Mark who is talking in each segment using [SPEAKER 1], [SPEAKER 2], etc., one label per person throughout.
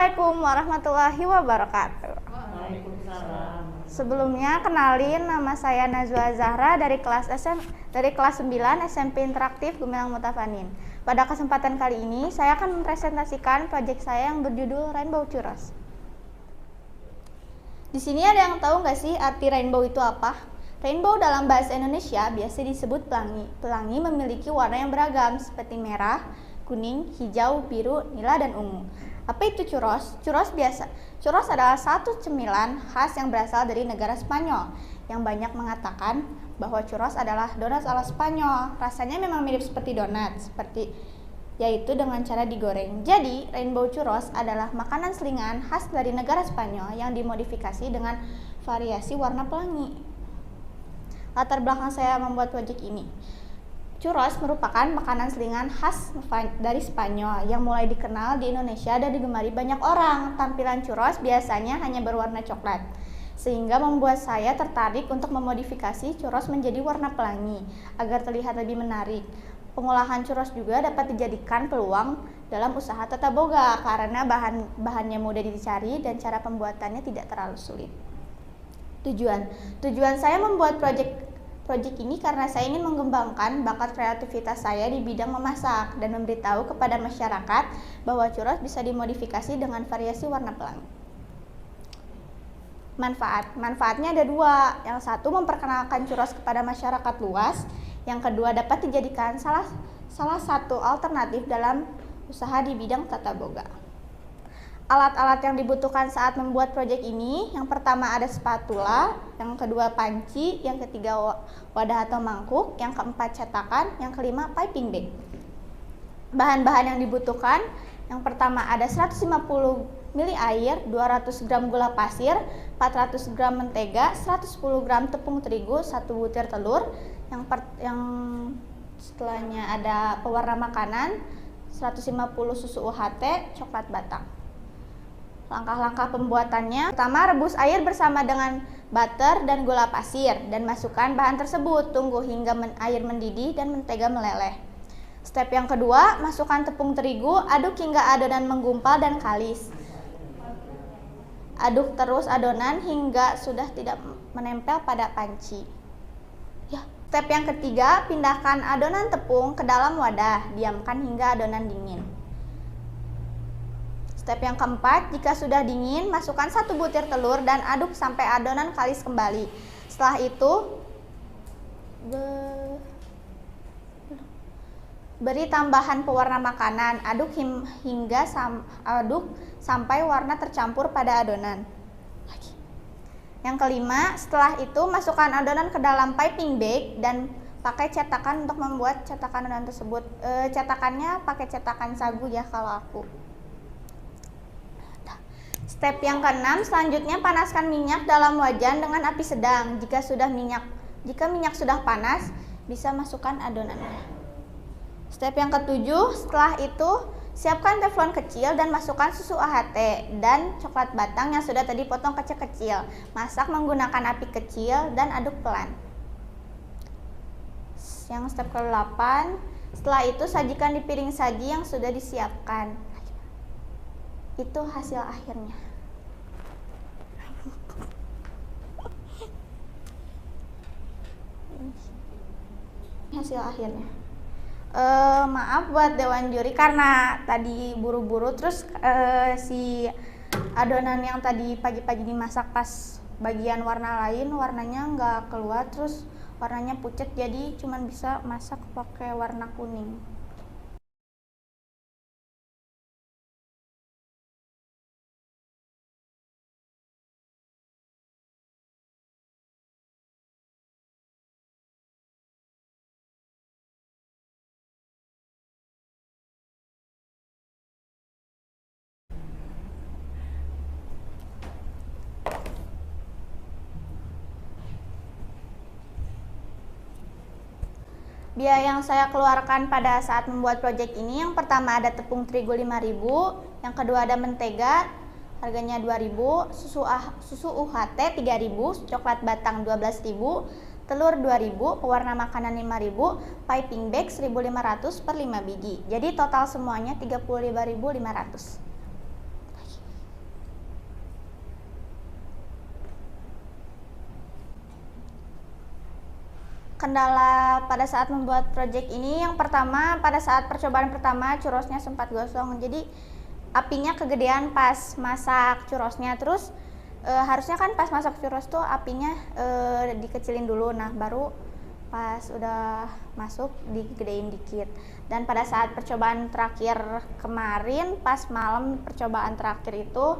[SPEAKER 1] Assalamualaikum warahmatullahi wabarakatuh.
[SPEAKER 2] Waalaikumsalam.
[SPEAKER 1] Sebelumnya kenalin, nama saya Najwa Zahra dari kelas 9 SMP Interaktif Gumilang Mutafanin. Pada kesempatan kali ini saya akan mempresentasikan proyek saya yang berjudul Rainbow Churros. Di sini ada yang tahu nggak sih arti rainbow itu apa? Rainbow dalam bahasa Indonesia biasa disebut pelangi. Pelangi memiliki warna yang beragam seperti merah, kuning, hijau, biru, nila, dan ungu. Apa itu churros? Churros adalah satu cemilan khas yang berasal dari negara Spanyol, yang banyak mengatakan bahwa churros adalah donat ala Spanyol. Rasanya memang mirip seperti donat, yaitu dengan cara digoreng. Jadi, rainbow churros adalah makanan selingan khas dari negara Spanyol yang dimodifikasi dengan variasi warna pelangi. Latar belakang saya membuat proyek ini. Churros merupakan makanan selingan khas dari Spanyol yang mulai dikenal di Indonesia dan digemari banyak orang. Tampilan churros biasanya hanya berwarna coklat, sehingga membuat saya tertarik untuk memodifikasi churros menjadi warna pelangi agar terlihat lebih menarik. Pengolahan churros juga dapat dijadikan peluang dalam usaha tata boga karena bahannya mudah dicari dan cara pembuatannya tidak terlalu sulit. Tujuan saya membuat proyek ini karena saya ingin mengembangkan bakat kreativitas saya di bidang memasak dan memberitahu kepada masyarakat bahwa churros bisa dimodifikasi dengan variasi warna pelangi. Manfaatnya ada dua. Yang satu, memperkenalkan churros kepada masyarakat luas. Yang kedua, dapat dijadikan salah satu alternatif dalam usaha di bidang tata boga. Alat-alat yang dibutuhkan saat membuat proyek ini, yang pertama ada spatula, yang kedua panci, yang ketiga wadah atau mangkuk, yang keempat cetakan, yang kelima piping bag. Bahan-bahan yang dibutuhkan, yang pertama ada 150 ml air, 200 gram gula pasir, 400 gram mentega, 110 gram tepung terigu, 1 butir telur, yang setelahnya ada pewarna makanan, 150 susu UHT, coklat batang. Langkah-langkah pembuatannya, pertama rebus air bersama dengan butter dan gula pasir dan masukkan bahan tersebut, tunggu hingga air mendidih dan mentega meleleh. Step yang kedua, masukkan tepung terigu, aduk hingga adonan menggumpal dan kalis. Aduk terus adonan hingga sudah tidak menempel pada panci. Step yang ketiga, pindahkan adonan tepung ke dalam wadah, diamkan hingga adonan dingin. Step yang keempat, jika sudah dingin, masukkan 1 butir telur dan aduk sampai adonan kalis kembali. Setelah itu, beri tambahan pewarna makanan, aduk sampai warna tercampur pada adonan. Yang kelima, setelah itu masukkan adonan ke dalam piping bag dan pakai cetakan untuk membuat cetakan adonan tersebut. Cetakannya pakai cetakan sagu ya kalau aku. Step yang keenam, selanjutnya panaskan minyak dalam wajan dengan api sedang. Jika minyak sudah panas, bisa masukkan adonannya. Step yang ketujuh, setelah itu siapkan teflon kecil dan masukkan susu AHT dan coklat batang yang sudah tadi potong kecil-kecil. Masak menggunakan api kecil dan aduk pelan. Yang step ke-8, setelah itu sajikan di piring saji yang sudah disiapkan. Itu hasil akhirnya. Maaf buat dewan juri karena tadi buru-buru, terus si adonan yang tadi pagi-pagi dimasak pas bagian warna lain warnanya nggak keluar, terus warnanya pucat, jadi cuman bisa masak pakai warna kuning. Biaya yang saya keluarkan pada saat membuat proyek ini, yang pertama ada tepung terigu 5.000, yang kedua ada mentega harganya 2.000, susu UHT 3.000, coklat batang 12.000, telur 2.000, pewarna makanan 5.000, piping bag 1.500 per 5 biji. Jadi total semuanya 35.500. Kendala pada saat membuat project ini yang pertama, pada saat percobaan pertama churrosnya sempat gosong, jadi apinya kegedean pas masak churrosnya. Terus harusnya kan pas masak churros tuh apinya dikecilin dulu, nah baru pas udah masuk digedein dikit. Dan pada saat percobaan terakhir kemarin, pas malam percobaan terakhir itu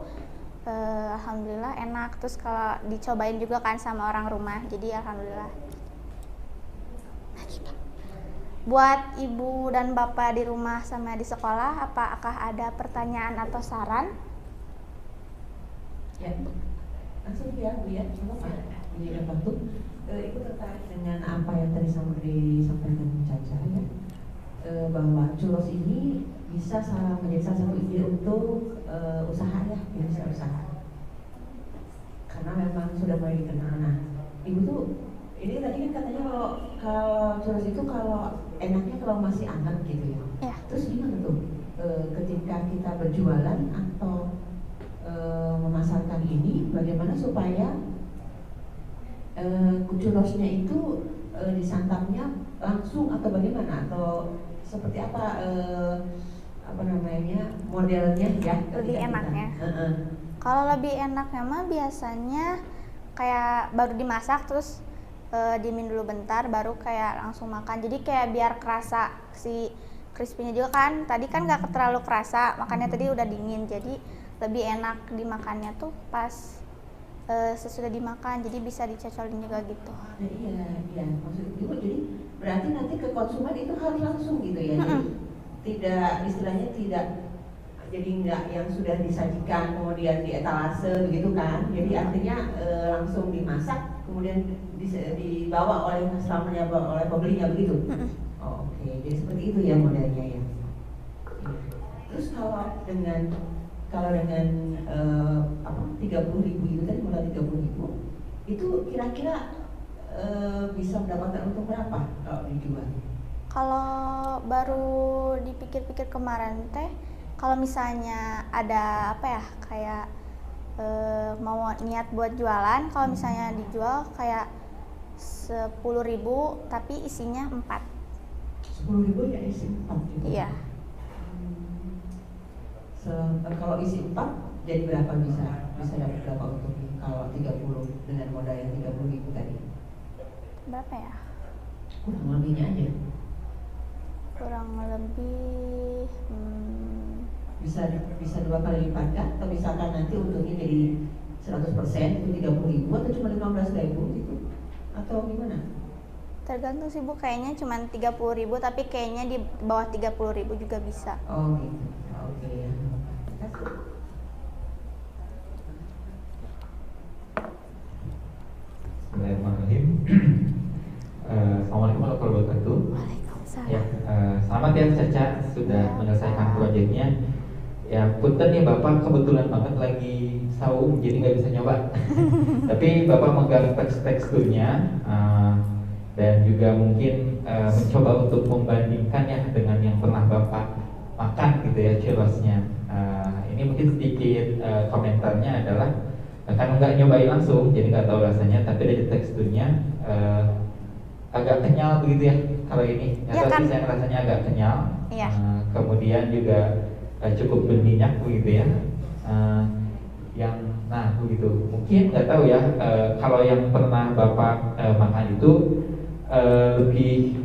[SPEAKER 1] alhamdulillah enak. Terus kalau dicobain juga kan sama orang rumah, jadi alhamdulillah. Buat ibu dan bapak di rumah sama di sekolah, apakah ada pertanyaan atau saran?
[SPEAKER 3] Ya, langsung ya Bu ya, Bu ya Batu. Ibu tertarik dengan apa yang tadi disampaikan Caca ya, bahwa churros ini bisa menjadi salah satu ide untuk usaha ya, bisa usaha. Karena memang sudah mulai dikenal. Nah, Ibu tuh ini tadi kan katanya kalau churros itu kalau enaknya kalau masih hangat gitu ya. Terus gimana tuh ketika kita berjualan atau memasarkan ini, bagaimana supaya churrosnya itu disantapnya langsung atau bagaimana, atau seperti apa namanya modelnya ya?
[SPEAKER 1] Lebih enaknya. Kalau lebih enaknya mah biasanya kayak baru dimasak terus diemin dulu bentar baru kayak langsung makan, jadi kayak biar kerasa si crispy-nya juga kan. Tadi kan nggak terlalu kerasa, makanya tadi udah dingin, jadi lebih enak dimakannya tuh pas sesudah dimakan, jadi bisa dicocolin juga gitu.
[SPEAKER 3] Iya, maksud Ibu jadi berarti nanti ke konsumen itu harus langsung gitu ya, jadi tidak, istilahnya tidak, jadi nggak yang sudah disajikan kemudian di etalase begitu kan, jadi artinya langsung dimasak kemudian dibawa oleh customer-nya, oleh pembelinya begitu. Oke, jadi seperti itu ya modelnya ya. Terus kalau dengan 30.000 itu tadi, modal 30.000 itu kira-kira bisa mendapatkan untung berapa kalau dijual?
[SPEAKER 1] Kalau baru dipikir-pikir kemarin teh, kalau misalnya ada apa ya kayak mau niat buat jualan, kalau misalnya dijual kayak 10.000 tapi isinya 4.
[SPEAKER 3] 10.000 ya isi 4 gitu?
[SPEAKER 1] Iya.
[SPEAKER 3] Kalau isi 4 jadi berapa bisa dapat berapa untungnya kalau 30 dengan modal yang 30.000 tadi?
[SPEAKER 1] Berapa ya?
[SPEAKER 3] Kurang lebihnya aja.
[SPEAKER 1] Kurang lebih
[SPEAKER 3] bisa 2 kali lipat kan? Atau misalkan nanti untungnya jadi 100% itu 30.000 atau cuma 15.000 gitu? Atau gimana?
[SPEAKER 1] Tergantung sih Bu, kayaknya cuma 30.000 tapi kayaknya di bawah 30.000 juga bisa.
[SPEAKER 3] Oh gitu. Oke ya.
[SPEAKER 4] Bismillahirrahmanirrahim. Assalamualaikum warahmatullahi wabarakatuh.
[SPEAKER 1] Waalaikumsalam.
[SPEAKER 4] Ya, selamat ya Caca sudah menyelesaikan proyeknya. Ya, punten nih Bapak kebetulan banget lagi saum jadi nggak bisa nyoba. Tapi Bapak megang teksturnya dan juga mungkin mencoba untuk membandingkan ya dengan yang pernah Bapak makan gitu ya churrosnya. Ini mungkin sedikit komentarnya adalah karena nggak nyobain langsung jadi nggak tahu rasanya, tapi dari teksturnya agak kenyal begitu ya kalau ini.
[SPEAKER 1] Ya, kan?
[SPEAKER 4] Saya rasanya agak kenyal.
[SPEAKER 1] Iya.
[SPEAKER 4] Kemudian juga cukup berminyak begitu ya. Yang begitu. Mungkin nggak tahu ya kalau yang pernah Bapak makan itu lebih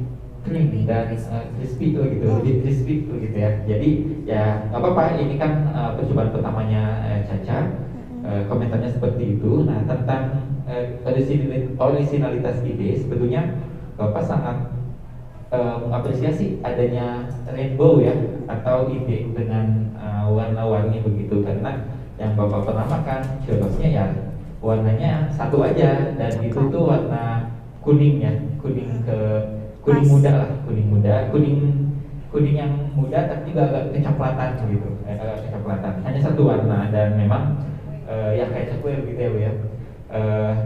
[SPEAKER 4] creamy dan crispy gitu, lebih crispy gitu ya. Jadi ya nggak apa-apa, ini kan percobaan pertamanya Caca. Komentarnya seperti itu. Nah, tentang originalitas ide, sebetulnya Bapak sangat mengapresiasi adanya rainbow ya, atau ide dengan warna-warni begitu, karena yang Bapak pernah makan churrosnya ya warnanya satu aja, dan itu tuh warna kuning ya, kuning muda lah, kuning yang muda tapi juga agak kecoklatan gitu, agak kecoklatan, hanya satu warna, dan memang ya kayak coklat gitu ya Bu ya,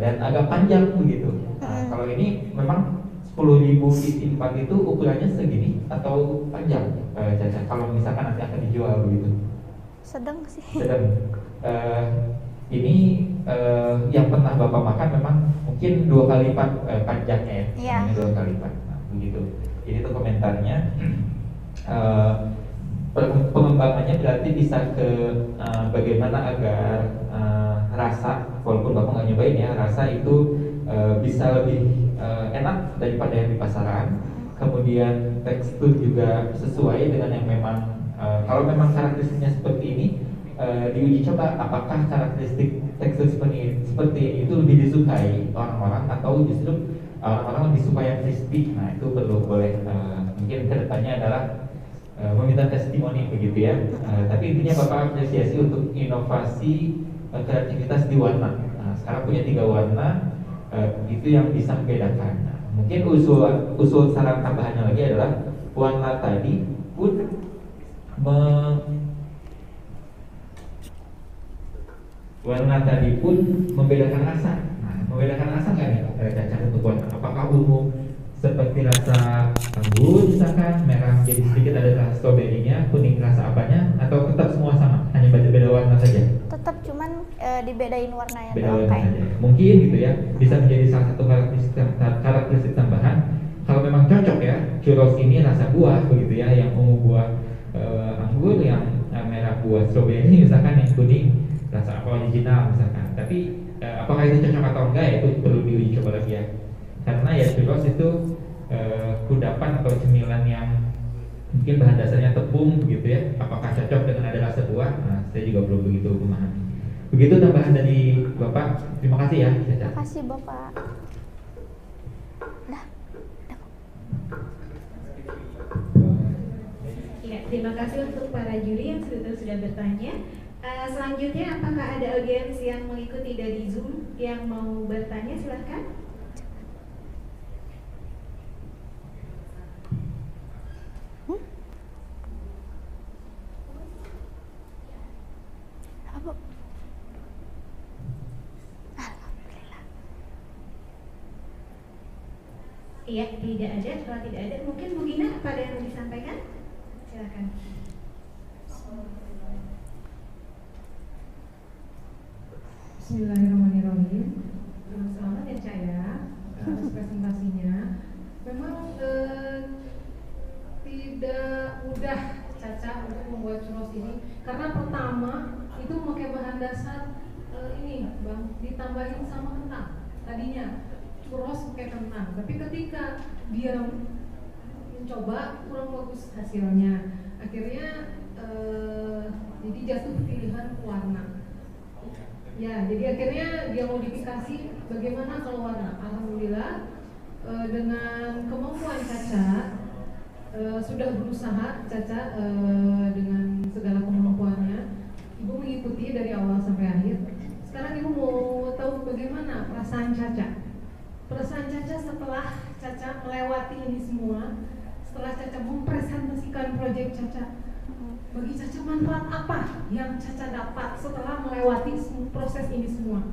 [SPEAKER 4] dan agak panjang begitu. Nah, kalau ini memang 10.000 isi 4 itu ukurannya segini atau panjang Caca, kalau misalkan nanti akan dijual begitu?
[SPEAKER 1] Sedang sih.
[SPEAKER 4] Sedang. ini yang pernah Bapak makan memang mungkin 2 kali lipat panjangnya ya.
[SPEAKER 1] Iya.
[SPEAKER 4] Namanya 2 kali lipat. Nah, begitu. Ini tuh komentarnya. Pengembangannya berarti bisa ke bagaimana agar rasa, walaupun Bapak nggak nyobain ya, rasa itu bisa lebih enak daripada yang di pasaran. Kemudian tekstur juga sesuai dengan yang memang kalau memang karakteristiknya seperti ini, diuji coba apakah karakteristik tekstur seperti ini itu lebih disukai orang-orang atau justru orang-orang lebih suka yang crispy. Nah itu perlu boleh mungkin kedepannya adalah meminta testimoni begitu ya. Tapi intinya Bapak apresiasi untuk inovasi kreativitas di warna. Nah, sekarang punya 3 warna, itu yang bisa membedakan. Nah, mungkin usul saran tambahannya lagi adalah warna tadi pun membedakan rasa. Nah, membedakan rasa nggak nih Caca untuk warna? Apakah ungu seperti rasa anggur misalkan, merah jadi sedikit ada rasa stroberinya, kuning rasa apanya, atau tetap semua sama, hanya beda warna saja?
[SPEAKER 1] Tetap cuman dibedain warnanya
[SPEAKER 4] Beda
[SPEAKER 1] doang
[SPEAKER 4] warna
[SPEAKER 1] kayak.
[SPEAKER 4] saja. Mungkin gitu ya, bisa menjadi salah satu karakteristik tambahan. Kalau memang cocok ya, churros ini rasa buah begitu ya, yang ungu buah anggur, yang merah buah stroberi misalkan, yang kuning rasa apa original misalkan. Tapi apakah itu cocok atau enggak ya, itu perlu diuji coba lagi ya. Karena ya churros itu kudapan atau cemilan yang mungkin bahan dasarnya tepung begitu ya. Apakah cocok dengan ada rasa buah? Nah, saya juga belum begitu memahami. Begitu tambahan dari Bapak. Terima kasih ya, Caca.
[SPEAKER 1] Terima kasih Bapak.
[SPEAKER 5] Ya, terima kasih untuk para juri yang sudah bertanya. Selanjutnya, apakah ada audiens yang mengikuti dari Zoom yang mau bertanya? Silahkan.
[SPEAKER 1] Apa?
[SPEAKER 5] Iya, tidak ada. Kalau tidak ada, mungkin Bu Gina apa ada yang mau disampaikan? Silakan.
[SPEAKER 6] Bismillahirrahmanirrahim. Selamat ya Cak ya atas presentasinya. Memang tidak mudah Caca untuk membuat churros ini, karena pertama itu memakai bahan dasar ini Bang, ditambahin sama kentang. Tadinya churros pakai kentang, tapi ketika dia mencoba kurang bagus hasilnya, akhirnya jadi jatuh pilihan warna. Ya, jadi akhirnya dia modifikasi bagaimana kalau warna. Alhamdulillah dengan kemampuan Caca sudah berusaha Caca dengan segala kemampuannya, Ibu mengikuti dari awal sampai akhir. Sekarang Ibu mau tahu bagaimana perasaan Caca. Perasaan Caca setelah Caca melewati ini semua, setelah Caca mempresentasikan proyek Caca. Bagi Caca manfaat apa yang Caca dapat setelah melewati proses ini semua?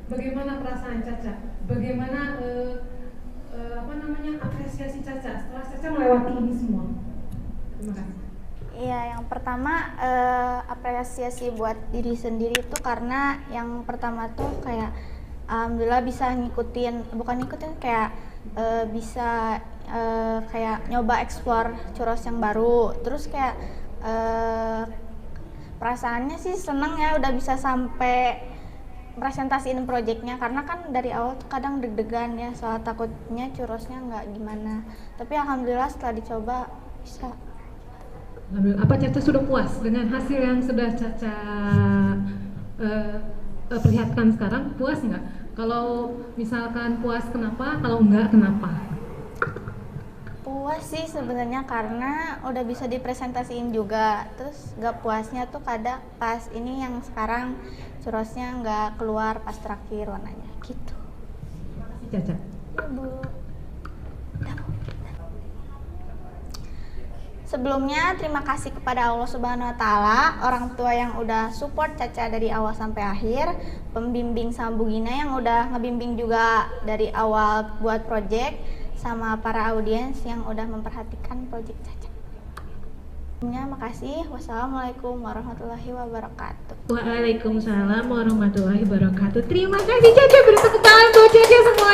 [SPEAKER 6] Bagaimana perasaan Caca? Bagaimana apresiasi Caca setelah Caca melewati ini semua? Terima kasih.
[SPEAKER 1] Iya, yang pertama apresiasi buat diri sendiri tuh karena yang pertama tuh kayak alhamdulillah bisa kayak bisa kayak nyoba explore churros yang baru. Terus kayak perasaannya sih seneng ya udah bisa sampai presentasiin proyeknya, karena kan dari awal tuh kadang deg-degan ya soal takutnya churrosnya nggak gimana, tapi alhamdulillah setelah dicoba bisa.
[SPEAKER 6] Apa Caca sudah puas dengan hasil yang sudah Caca perlihatkan sekarang? Puas nggak? Kalau misalkan puas kenapa? Kalau enggak kenapa?
[SPEAKER 1] Puas sih sebenarnya karena udah bisa dipresentasiin juga. Terus gak puasnya tuh kadang pas ini yang sekarang churrosnya nggak keluar pas terakhir warnanya gitu.
[SPEAKER 6] Terima kasih Caca.
[SPEAKER 1] Ya, Bu. Sebelumnya terima kasih kepada Allah Subhanahu wa taala, orang tua yang udah support Caca dari awal sampai akhir, pembimbing sama Bu Gina yang udah ngebimbing juga dari awal buat project, sama para audiens yang udah memperhatikan project Caca. Makasih. Wassalamualaikum warahmatullahi wabarakatuh.
[SPEAKER 5] Waalaikumsalam warahmatullahi wabarakatuh. Terima kasih Caca, beri tepuk tangan buat Caca semua.